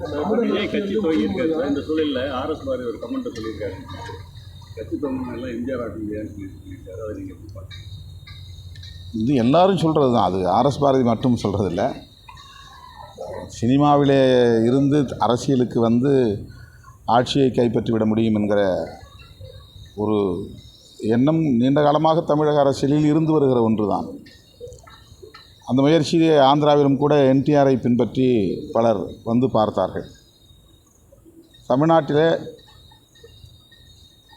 விஜய் கட்சி துவங்கி இருக்காரு. இந்த சூழலில் ஆர்எஸ் பாரதி ஒரு கமெண்ட் சொல்லியிருக்காரு, கட்சி துவங்கினெல்லாம் எம்ஜிஆர் ஆட்சியான்னு சொல்லியிருக்காரு. அதை நீங்கள் எப்படி பார்க்குறீங்க? இது எல்லாரும் சொல்கிறது தான், அது ஆர்எஸ் பாரதி மட்டும் சொல்கிறதில்ல. சினிமாவிலே இருந்து அரசியலுக்கு வந்து ஆட்சியை கைப்பற்றிவிட முடியும் என்கிற ஒரு எண்ணம் நீண்ட காலமாக தமிழக அரசியலில் இருந்து வருகிற ஒன்று தான். அந்த முயற்சியை ஆந்திராவிலும் கூட என்டிஆரை பின்பற்றி பலர் வந்து பார்த்தார்கள். தமிழ்நாட்டிலே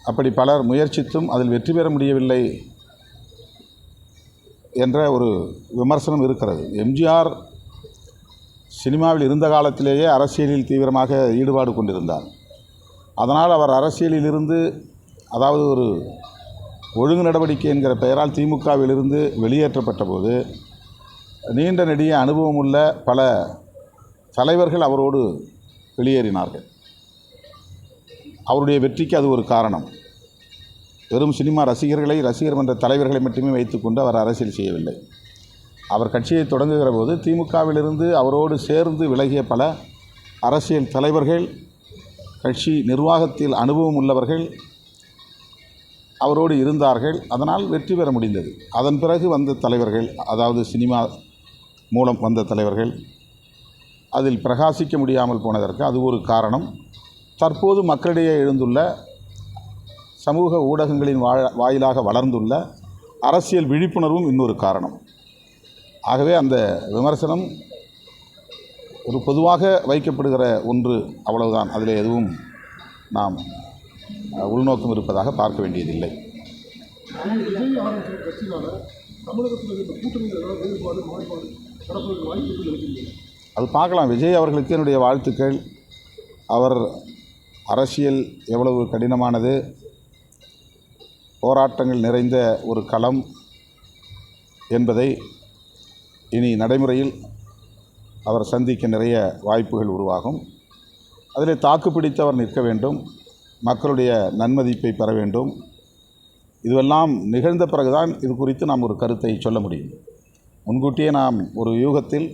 அப்படி பலர் முயற்சித்தும் அதில் வெற்றி பெற முடியவில்லை என்ற ஒரு விமர்சனம் இருக்கிறது. எம்ஜிஆர் சினிமாவில் இருந்த காலத்திலேயே அரசியலில் தீவிரமாக ஈடுபாடு கொண்டிருந்தார். அதனால் அவர் அரசியலில் இருந்து, அதாவது ஒரு ஒழுங்கு நடவடிக்கை என்கிற பெயரால் திமுகவிலிருந்து வெளியேற்றப்பட்ட போது நீண்ட நெடிய அனுபவமுள்ள பல தலைவர்கள் அவரோடு வெளியேறினார்கள். அவருடைய வெற்றிக்கு அது ஒரு காரணம். வெறும் சினிமா ரசிகர் மன்ற தலைவர்களை மட்டுமே வைத்துக்கொண்டு அவர் அரசியல் செய்யவில்லை. அவர் கட்சியை தொடங்குகிற போது திமுகவிலிருந்து அவரோடு சேர்ந்து விலகிய பல அரசியல் தலைவர்கள், கட்சி நிர்வாகத்தில் அனுபவம் உள்ளவர்கள் அவரோடு இருந்தார்கள். அதனால் வெற்றி பெற முடிந்தது. அதன் பிறகு வந்த தலைவர்கள், அதாவது சினிமா மூலம் வந்த தலைவர்கள், அதில் பிரகாசிக்க முடியாமல் போனதற்கு அது ஒரு காரணம். தற்போது மக்களிடையே எழுந்துள்ள, சமூக ஊடகங்களின் வாயிலாக வளர்ந்துள்ள அரசியல் விழிப்புணர்வும் இன்னொரு காரணம். ஆகவே அந்த விமர்சனம் ஒரு பொதுவாக வைக்கப்படுகிற ஒன்று, அவ்வளவுதான். அதில் எதுவும் நாம் உள்நோக்கம் இருப்பதாக பார்க்க வேண்டியதில்லை. அது பார்க்கலாம். விஜய் அவர்களுக்கு என்னுடைய வாழ்த்துக்கள். அவர் அரசியல் எவ்வளவு கடினமானது, போராட்டங்கள் நிறைந்த ஒரு களம் என்பதை இனி நடைமுறையில் அவர் சந்திக்க நிறைய வாய்ப்புகள் உருவாகும். அதில் தாக்கு பிடித்து அவர் நிற்க வேண்டும், மக்களுடைய நன்மதிப்பை பெற வேண்டும். இதுவெல்லாம் நிகழ்ந்த பிறகுதான் இது குறித்து நாம் ஒரு கருத்தை சொல்ல முடியும். முன்கூட்டியே நாம் ஒரு யூகத்தில்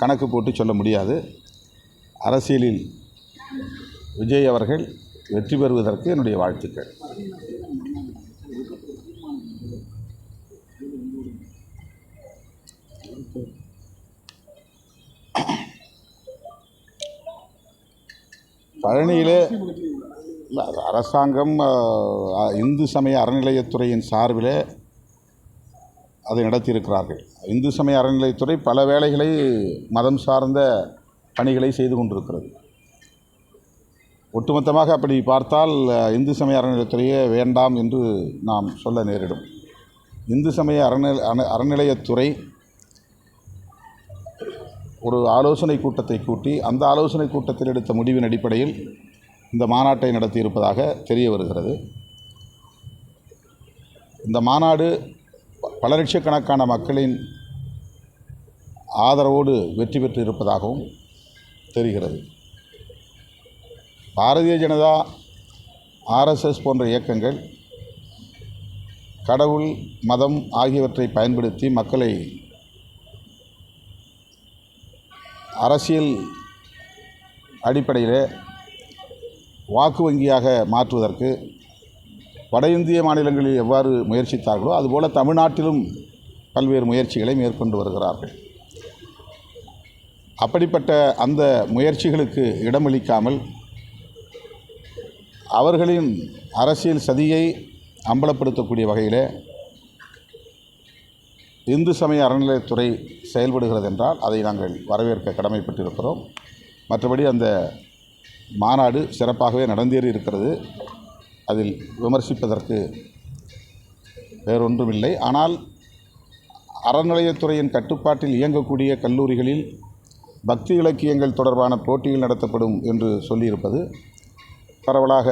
கணக்கு போட்டு சொல்ல முடியாது. அரசியலில் விஜய் அவர்கள் வெற்றி பெறுவதற்கு என்னுடைய வாழ்த்துக்கள். பழனியிலே அரசாங்கம் இந்து சமய அறநிலையத்துறையின் சார்பிலே அதை நடத்தியிருக்கிறார்கள். இந்து சமய அறநிலையத்துறை பல வேளைகளை மதம் சார்ந்த பணிகளை செய்து கொண்டிருக்கிறது. ஒட்டுமொத்தமாக அப்படி பார்த்தால் இந்து சமய அறநிலையத்துறையே வேண்டாம் என்று நாம் சொல்ல நேரிடும். இந்து சமய அறநிலையத்துறை ஒரு ஆலோசனை கூட்டத்தை கூட்டி, அந்த ஆலோசனை கூட்டத்தில் எடுத்த முடிவின் அடிப்படையில் இந்த மாநாட்டை நடத்தியிருப்பதாக தெரிய வருகிறது. இந்த மாநாடு பல லட்சக்கணக்கான மக்களின் ஆதரவோடு வெற்றி பெற்று இருப்பதாகவும் தெரிகிறது. பாரதிய ஜனதா, ஆர்எஸ்எஸ் போன்ற இயக்கங்கள் கடவுள், மதம் ஆகியவற்றை பயன்படுத்தி மக்களை அரசியல் அடிப்படையில் வாக்கு வங்கியாக மாற்றுவதற்கு வட இந்திய மாநிலங்களில் எவ்வாறு முயற்சித்தார்களோ அதுபோல் தமிழ்நாட்டிலும் பல்வேறு முயற்சிகளை மேற்கொண்டு வருகிறார்கள். அப்படிப்பட்ட அந்த முயற்சிகளுக்கு இடமளிக்காமல் அவர்களின் அரசியல் சதியை அம்பலப்படுத்தக்கூடிய வகையில் இந்து சமய அறநிலையத்துறை செயல்படுகிறது என்றால் அதை நாங்கள் வரவேற்க கடமைப்பட்டிருக்கிறோம். மற்றபடி அந்த மாநாடு சிறப்பாகவே நடந்தேறி இருக்கிறது. அதில் விமர்சிப்பதற்கு வேறொன்றுமில்லை. ஆனால் அறநிலையத்துறையின் கட்டுப்பாட்டில் இயங்கக்கூடிய கல்லூரிகளில் பக்தி இலக்கியங்கள் தொடர்பான போட்டிகள் நடத்தப்படும் என்று சொல்லியிருப்பது பரவலாக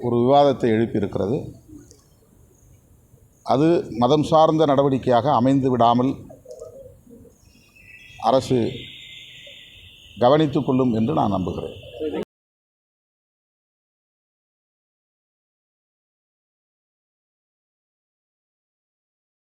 ஒரு விவாதத்தை எழுப்பியிருக்கிறது. அது மதம் சார்ந்த நடவடிக்கையாக அமைந்து விடாமல் அரசு கவனித்துக் கொள்ளும் என்று நான் நம்புகிறேன்.